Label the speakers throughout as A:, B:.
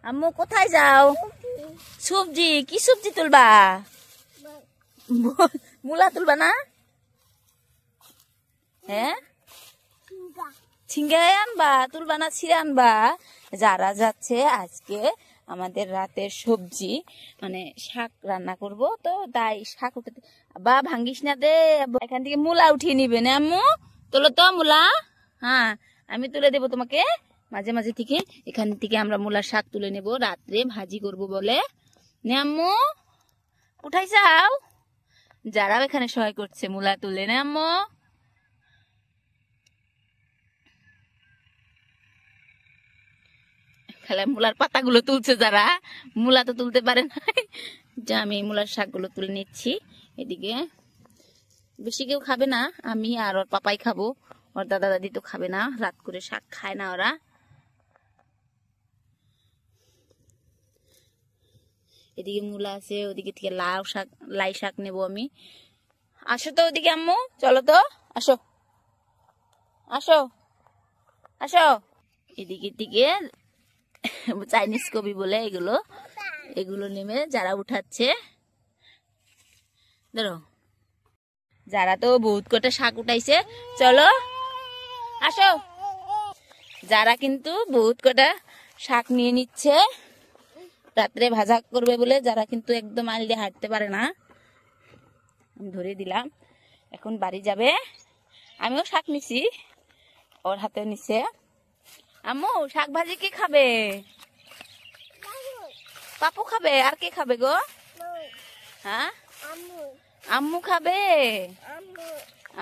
A: আম্মু কোথায় যাও? সবজি কি সবজি তুলবা? মূলা তুলবা না? হ্যাঁ ছিঙ্গাই আনবা, তুলবা না ছিঁড়ে আনবা? যারা যাচ্ছে আজকে আমাদের রাতের সবজি মানে শাক রান্না করব, তো তাই শাক উঠাতে বা ভাঙ্গিস না দে, এখান থেকে মূলা উঠিয়ে নিবে না আম্মু? তোলো তো মূলা। হ্যাঁ আমি তুলে দেবো তোমাকে মাঝে মাঝে থেকে। এখান থেকে আমরা মূলার শাক তুলে নেব, রাত্রে ভাজি করব বলে। নে আম্মু উঠাই যাও। যারাও এখানে সহায় করছে মূলা তুলে না আম্মু? খালি মূলার পাতাগুলো তুলছে যারা, মূলা তো তুলতে পারে না। যা আমি মূলার শাকগুলো তুলে নিচ্ছি। এদিকে বেশি কেউ খাবে না, আমি আর ওর পাপাই খাবো, ওর দাদা দাদি তো খাবে না, রাত করে শাক খায় না ওরা। এদিকে মূলা আছে, ওদিকে থেকে লাউ শাক, লাই শাক নেবো আমি। আসো তো ওদিকে আম্মু, চলো তো, আসো আসো আসো। এদিকে দিকে চাইনিজ কবি বলে এগুলো, এগুলো নেমে যারা উঠাচ্ছে। ধরো যারা তো বহুত কটা শাক উঠাইছে, চলো আসো। যারা কিন্তু বহুত কটা শাক নিয়ে নিচ্ছে রাত্রে ভাজা করবে বলে, যারা কিন্তু একদম আইল দিয়ে হাঁটতে পারে না। আমি ধরে দিলাম, এখন বাড়ি যাবে। আমিও শাক নিছি, ওর হাতে নিছে। আম্মু শাক ভাজি কি খাবে? পাপু খাবে, আর কে খাবে গো? হ্যাঁ আম্মু খাবে,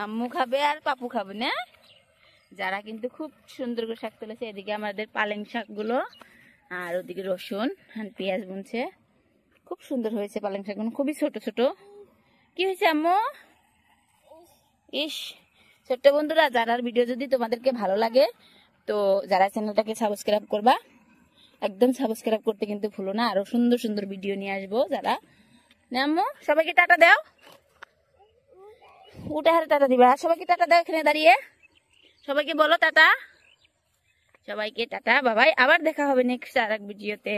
A: আম্মু খাবে আর পাপু খাবে না? যারা কিন্তু খুব সুন্দর করে শাক তুলেছে। এদিকে আমাদের পালেং শাক গুলো, আর ওদিকে রসুন আর পেঁয়াজ বুনছে। খুব সুন্দর হয়েছে পালেং শাক গুলো, খুবই ছোট ছোট। কি হয়েছে আম্মু? ইস ছোট্ট বন্ধুরা, যারার ভিডিও যদি তোমাদেরকে ভালো লাগে তো যারা চ্যানেলটাকে সাবস্ক্রাইব করবা, একদম সাবস্ক্রাইব করতে কিন্তু ভুলো না। আরো সুন্দর সুন্দর ভিডিও নিয়ে আসবো। যারা আম্মু সবাইকে টাটা দাও, উঠে হারে টাটা দিবা, সবাইকে টাটা দাও এখানে দাঁড়িয়ে। সবাইকে বলো টাটা, সবাইকে টাটা বাবাই। আবার দেখা হবে নেক্সট আর এক ভিডিওতে।